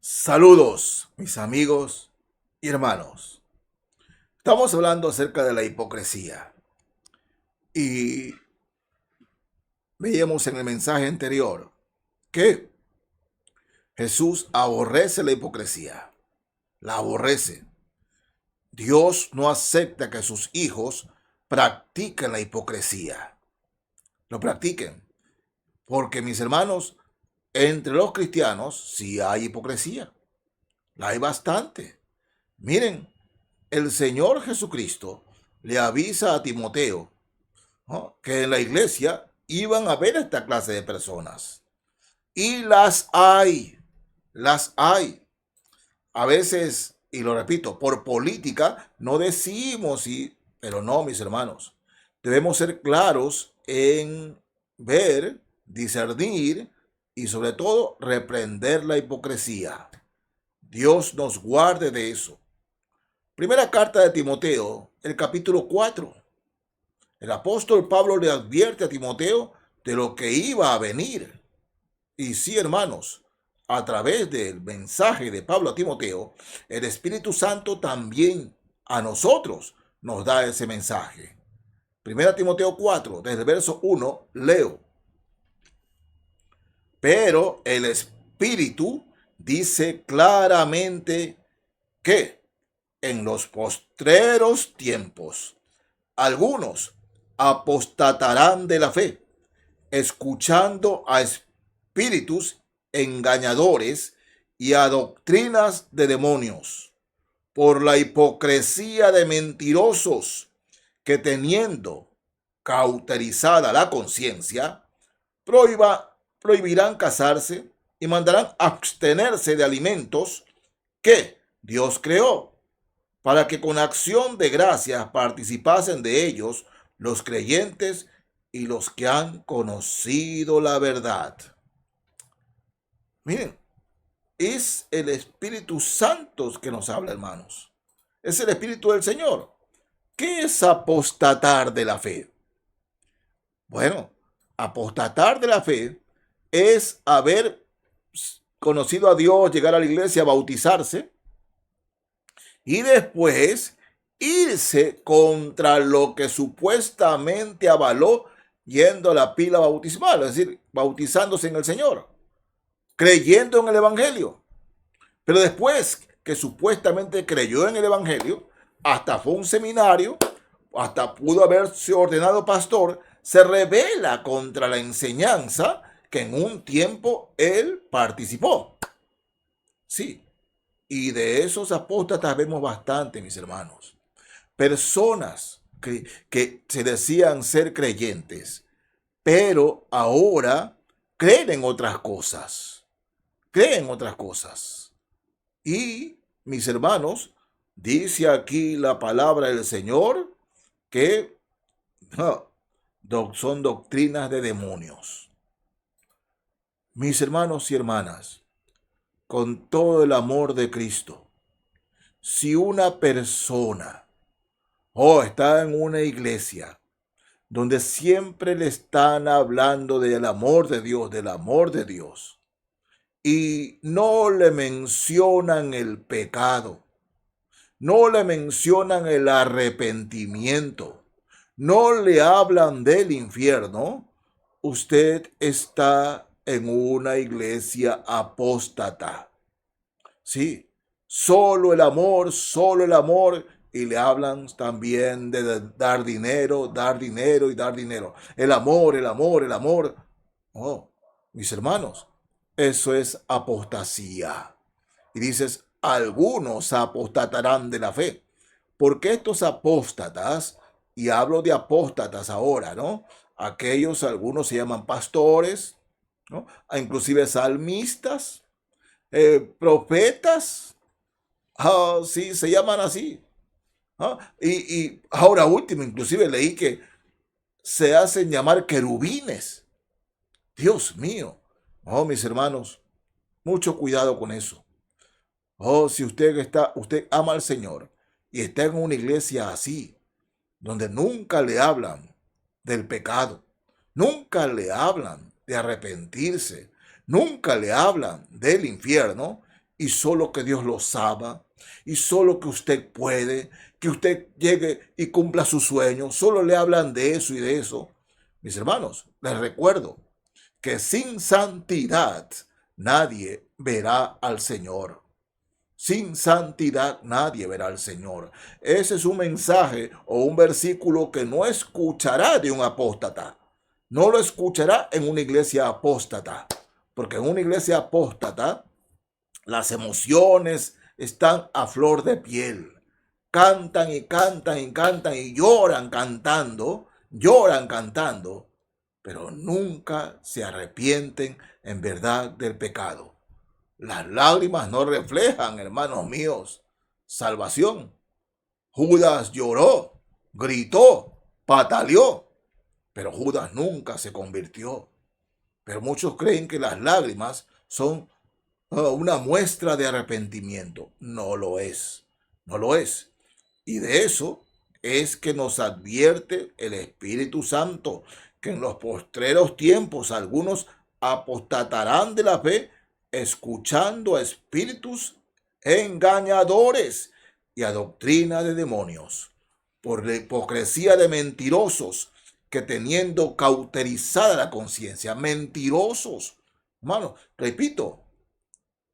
Saludos, mis amigos y hermanos. Estamos hablando acerca de la hipocresía y veíamos en el mensaje anterior que Jesús aborrece la hipocresía, la aborrece. Dios no acepta que sus hijos practiquen la hipocresía, lo practiquen, porque mis hermanos, entre los cristianos sí hay hipocresía, la hay bastante. Miren, el Señor Jesucristo le avisa a Timoteo, ¿no?, que en la iglesia iban a ver esta clase de personas. Y las hay, las hay. A veces, y lo repito, por política no decimos sí, pero no, mis hermanos. Debemos ser claros en ver, discernir y sobre todo reprender la hipocresía. Dios nos guarde de eso. Primera carta de Timoteo, el capítulo 4. El apóstol Pablo le advierte a Timoteo de lo que iba a venir. Y sí, hermanos, a través del mensaje de Pablo a Timoteo, el Espíritu Santo también a nosotros nos da ese mensaje. Primera Timoteo 4, desde el verso 1, leo. Pero el Espíritu dice claramente que en los postreros tiempos algunos apostatarán de la fe, escuchando a espíritus engañadores y a doctrinas de demonios, por la hipocresía de mentirosos que, teniendo cauterizada la conciencia, prohibirán casarse y mandarán abstenerse de alimentos que Dios creó, para que con acción de gracias participasen de ellos los creyentes y los que han conocido la verdad. Miren, es el Espíritu Santo que nos habla, hermanos. Es el Espíritu del Señor. ¿Qué es apostatar de la fe? Bueno, apostatar de la fe es haber conocido a Dios, llegar a la iglesia, bautizarse y después irse contra lo que supuestamente avaló yendo a la pila bautismal, es decir, bautizándose en el Señor, creyendo en el Evangelio. Pero después que supuestamente creyó en el Evangelio, hasta fue a un seminario, hasta pudo haberse ordenado pastor, se rebela contra la enseñanza que en un tiempo él participó. Sí, y de esos apóstatas vemos bastante, mis hermanos. Personas que se decían ser creyentes, pero ahora creen en otras cosas. Creen en otras cosas. Y, mis hermanos, dice aquí la palabra del Señor que son doctrinas de demonios. Mis hermanos y hermanas, con todo el amor de Cristo, si una persona está en una iglesia donde siempre le están hablando del amor de Dios, y no le mencionan el pecado, no le mencionan el arrepentimiento, no le hablan del infierno, usted está en una iglesia apóstata. Sí, solo el amor, y le hablan también de dar dinero, dar dinero y dar dinero. El amor, el amor, el amor. Oh, mis hermanos, eso es apostasía. Y dices, algunos apostatarán de la fe. Porque estos apóstatas, y hablo de apóstatas ahora, ¿no? Aquellos, algunos se llaman pastores, ¿no? Inclusive salmistas, profetas, sí, se llaman así. Y ahora último, inclusive leí que se hacen llamar querubines. Dios mío. Oh, mis hermanos, mucho cuidado con eso. Oh, si usted ama al Señor y está en una iglesia así, donde nunca le hablan del pecado, nunca le hablan de arrepentirse, nunca le hablan del infierno, y solo que Dios los ama y solo que usted puede, que usted llegue y cumpla sus sueños. Solo le hablan de eso y de eso. Mis hermanos, les recuerdo que sin santidad nadie verá al Señor. Sin santidad nadie verá al Señor. Ese es un mensaje o un versículo que no escuchará de un apóstata. No lo escuchará en una iglesia apóstata. Porque en una iglesia apóstata las emociones están a flor de piel. Cantan y cantan y cantan y lloran cantando, pero nunca se arrepienten en verdad del pecado. Las lágrimas no reflejan, hermanos míos, salvación. Judas lloró, gritó, pataleó, pero Judas nunca se convirtió. Pero muchos creen que las lágrimas son una muestra de arrepentimiento. No lo es, no lo es. Y de eso es que nos advierte el Espíritu Santo, que en los postreros tiempos algunos apostatarán de la fe, escuchando a espíritus engañadores y a doctrina de demonios, por la hipocresía de mentirosos, que teniendo cauterizada la conciencia, mentirosos. Hermano, repito,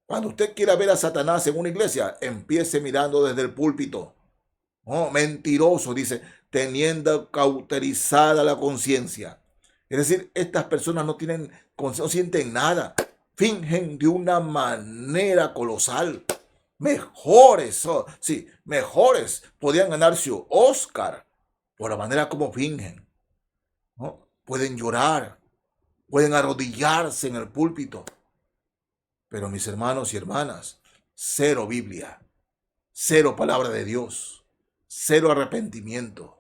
cuando usted quiera ver a Satanás en una iglesia, empiece mirando desde el púlpito. Oh, mentiroso, dice, teniendo cauterizada la conciencia. Es decir, estas personas no sienten nada. Fingen de una manera colosal. Mejores, sí, mejores podían ganarse un Oscar por la manera como fingen, ¿no? Pueden llorar, pueden arrodillarse en el púlpito. Pero mis hermanos y hermanas, cero Biblia, cero palabra de Dios, cero arrepentimiento.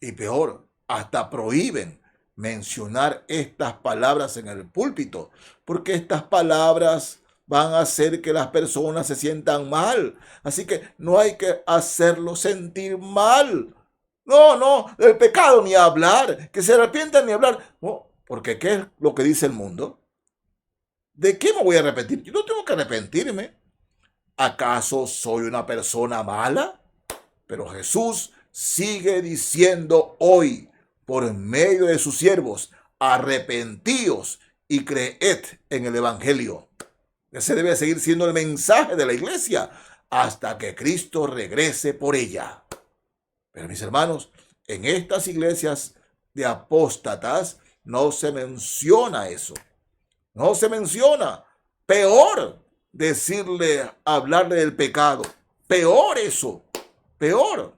Y peor, hasta prohíben mencionar estas palabras en el púlpito, porque estas palabras van a hacer que las personas se sientan mal. Así que no hay que hacerlos sentir mal. No, del pecado ni hablar, que se arrepientan ni hablar. No, porque ¿qué es lo que dice el mundo? ¿De qué me voy a arrepentir? Yo no tengo que arrepentirme. ¿Acaso soy una persona mala? Pero Jesús sigue diciendo hoy, por medio de sus siervos, arrepentíos y creed en el Evangelio. Ese debe seguir siendo el mensaje de la iglesia hasta que Cristo regrese por ella. Pero mis hermanos, en estas iglesias de apóstatas no se menciona eso. No se menciona. Peor hablarle del pecado. Peor eso. Peor.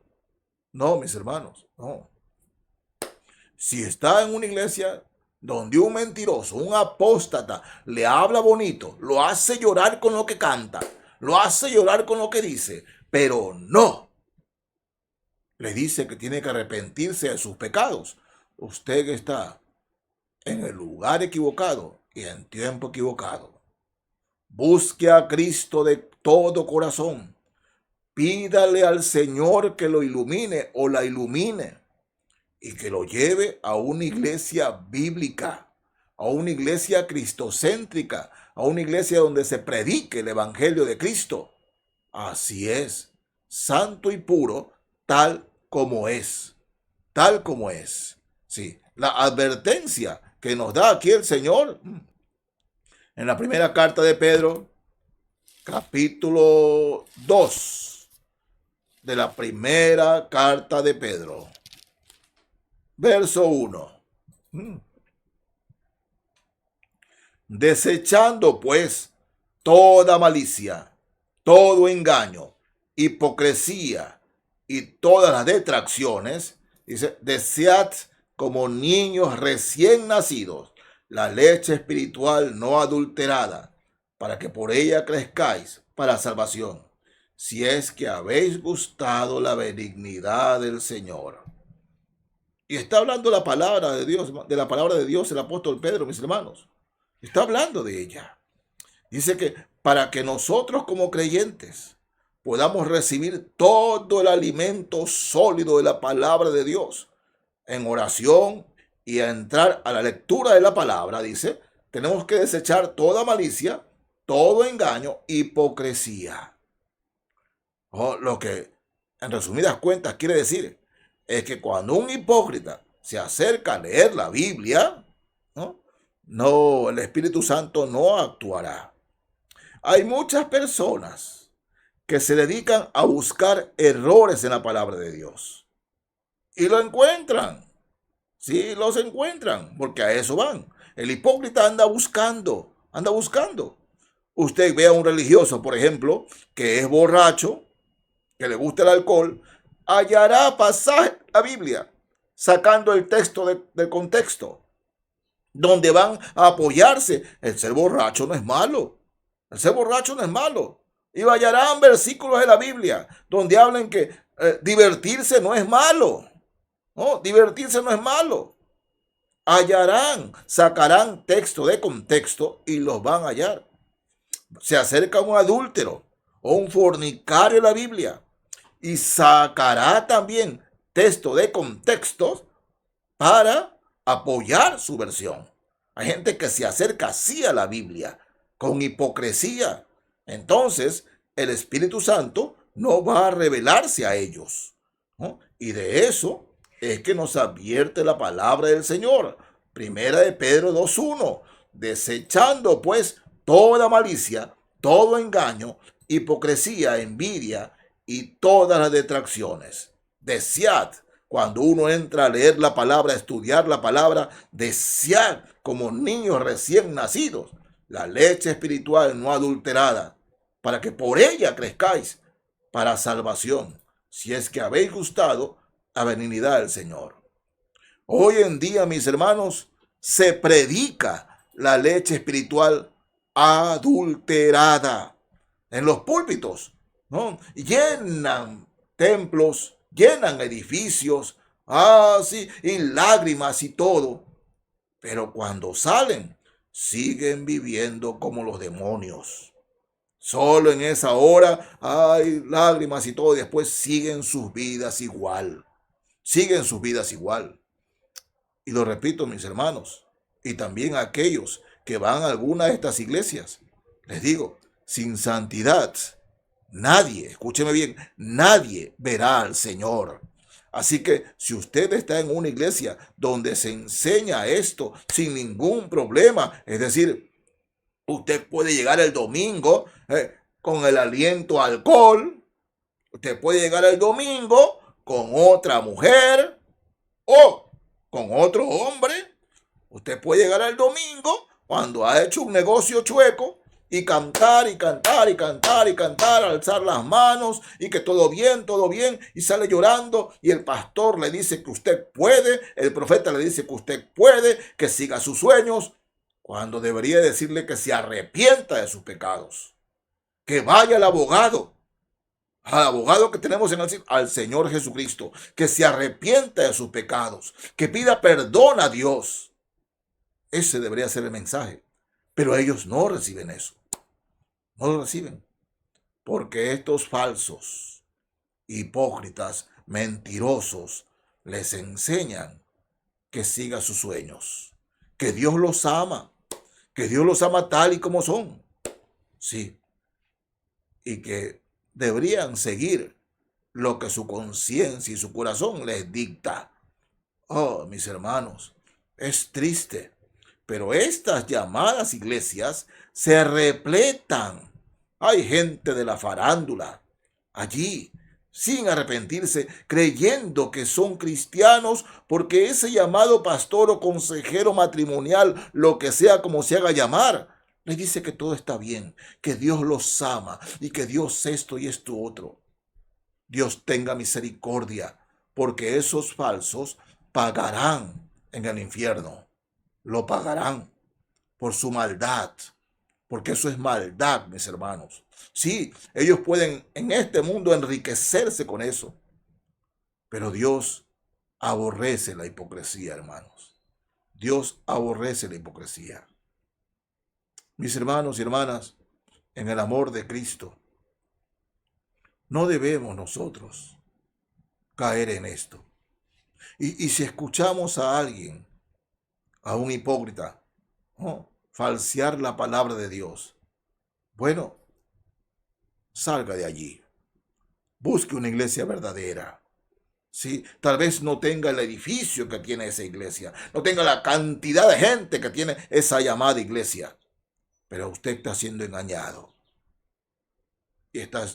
No, mis hermanos, no. Si está en una iglesia donde un mentiroso, un apóstata, le habla bonito, lo hace llorar con lo que canta, lo hace llorar con lo que dice, pero no le dice que tiene que arrepentirse de sus pecados, usted está en el lugar equivocado y en tiempo equivocado. Busque a Cristo de todo corazón. Pídale al Señor que lo ilumine o la ilumine y que lo lleve a una iglesia bíblica, a una iglesia cristocéntrica, a una iglesia donde se predique el Evangelio de Cristo. Así es, santo y puro, tal como es, tal como es. Sí, la advertencia que nos da aquí el Señor en la primera carta de Pedro, capítulo 2 de la primera carta de Pedro, verso 1. Desechando pues toda malicia, todo engaño, hipocresía y todas las detracciones, dice, desead como niños recién nacidos la leche espiritual no adulterada, para que por ella crezcáis para salvación, si es que habéis gustado la benignidad del Señor. Y está hablando la palabra de Dios, de la palabra de Dios el apóstol Pedro, mis hermanos. Está hablando de ella. Dice que para que nosotros como creyentes podamos recibir todo el alimento sólido de la palabra de Dios en oración y a entrar a la lectura de la palabra, dice, tenemos que desechar toda malicia, todo engaño, hipocresía. Lo que en resumidas cuentas quiere decir es que cuando un hipócrita se acerca a leer la Biblia, ¿no? No, el Espíritu Santo no actuará. Hay muchas personas que se dedican a buscar errores en la palabra de Dios y lo encuentran. Sí, los encuentran, porque a eso van. El hipócrita anda buscando, anda buscando. Usted ve a un religioso, por ejemplo, que es borracho, que le gusta el alcohol, hallará pasaje en la Biblia, sacando el texto del contexto, donde van a apoyarse. El ser borracho no es malo. El ser borracho no es malo. Y hallarán versículos de la Biblia donde hablan que divertirse no es malo. No, divertirse no es malo. Hallarán, sacarán texto de contexto y los van a hallar. Se acerca un adúltero o un fornicario de la Biblia y sacará también texto de contextos para apoyar su versión. Hay gente que se acerca así a la Biblia, con hipocresía. Entonces, el Espíritu Santo no va a revelarse a ellos, ¿no? Y de eso es que nos advierte la palabra del Señor. Primera de Pedro 2:1. Desechando pues toda malicia, todo engaño, hipocresía, envidia y todas las detracciones. Desead, cuando uno entra a leer la palabra, a estudiar la palabra, desead como niños recién nacidos la leche espiritual no adulterada, para que por ella crezcáis para salvación, si es que habéis gustado la benignidad del Señor. Hoy en día, mis hermanos, se predica la leche espiritual adulterada en los púlpitos, ¿no? Llenan templos, llenan edificios, sí, y lágrimas y todo. Pero cuando salen, siguen viviendo como los demonios. Solo en esa hora hay lágrimas y todo, y después siguen sus vidas igual. Siguen sus vidas igual. Y lo repito, mis hermanos, y también a aquellos que van a alguna de estas iglesias, les digo, sin santidad, nadie, escúcheme bien, nadie verá al Señor. Así que si usted está en una iglesia donde se enseña esto sin ningún problema, es decir, usted puede llegar el domingo con el aliento a alcohol, usted puede llegar el domingo con otra mujer o con otro hombre, usted puede llegar el domingo cuando ha hecho un negocio chueco y cantar y cantar y cantar y cantar, alzar las manos y que todo bien, y sale llorando y el pastor le dice que usted puede, el profeta le dice que usted puede, que siga sus sueños, cuando debería decirle que se arrepienta de sus pecados, que vaya al abogado que tenemos en el cielo, al Señor Jesucristo, que se arrepienta de sus pecados, que pida perdón a Dios. Ese debería ser el mensaje. Pero ellos no reciben eso. No lo reciben. Porque estos falsos, hipócritas, mentirosos, les enseñan que siga sus sueños. Que Dios los ama. Que Dios los ama tal y como son. Sí. Y que deberían seguir lo que su conciencia y su corazón les dicta. Oh, mis hermanos, es triste, pero estas llamadas iglesias se repletan. Hay gente de la farándula allí, sin arrepentirse, creyendo que son cristianos porque ese llamado pastor o consejero matrimonial, lo que sea como se haga llamar, les dice que todo está bien, que Dios los ama y que Dios esto y esto otro. Dios tenga misericordia, porque esos falsos pagarán en el infierno. Lo pagarán por su maldad, porque eso es maldad, mis hermanos. Sí, ellos pueden en este mundo enriquecerse con eso, pero Dios aborrece la hipocresía, hermanos. Dios aborrece la hipocresía. Mis hermanos y hermanas, en el amor de Cristo, no debemos nosotros caer en esto. Y si escuchamos a alguien, a un hipócrita, falsear la palabra de Dios, Bueno, salga de allí. Busque una iglesia verdadera. Sí, tal vez no tenga el edificio que tiene esa iglesia, no tenga la cantidad de gente que tiene esa llamada iglesia, pero usted está siendo engañado y está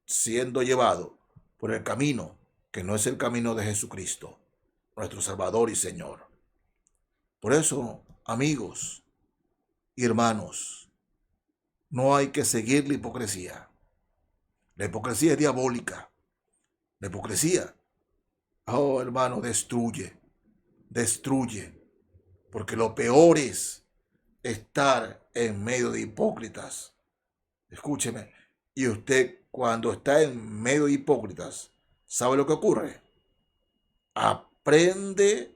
siendo llevado por el camino que no es el camino de Jesucristo, nuestro Salvador y Señor. Por eso, amigos y hermanos, no hay que seguir la hipocresía. La hipocresía es diabólica. La hipocresía, oh hermano, destruye, destruye. Porque lo peor es estar en medio de hipócritas. Escúcheme. Y usted cuando está en medio de hipócritas, ¿sabe lo que ocurre? Aprende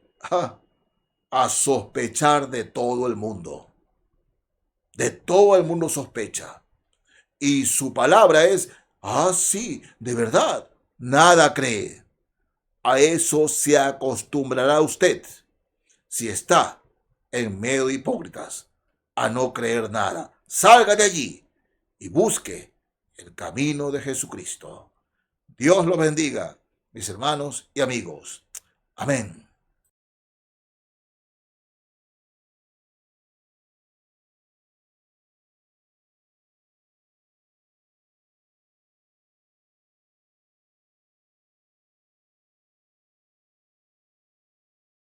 a sospechar de todo el mundo. De todo el mundo sospecha. Y su palabra es, sí, de verdad, nada cree. A eso se acostumbrará usted si está en medio de hipócritas, a no creer nada. Salga de allí y busque el camino de Jesucristo. Dios los bendiga, mis hermanos y amigos. Amén.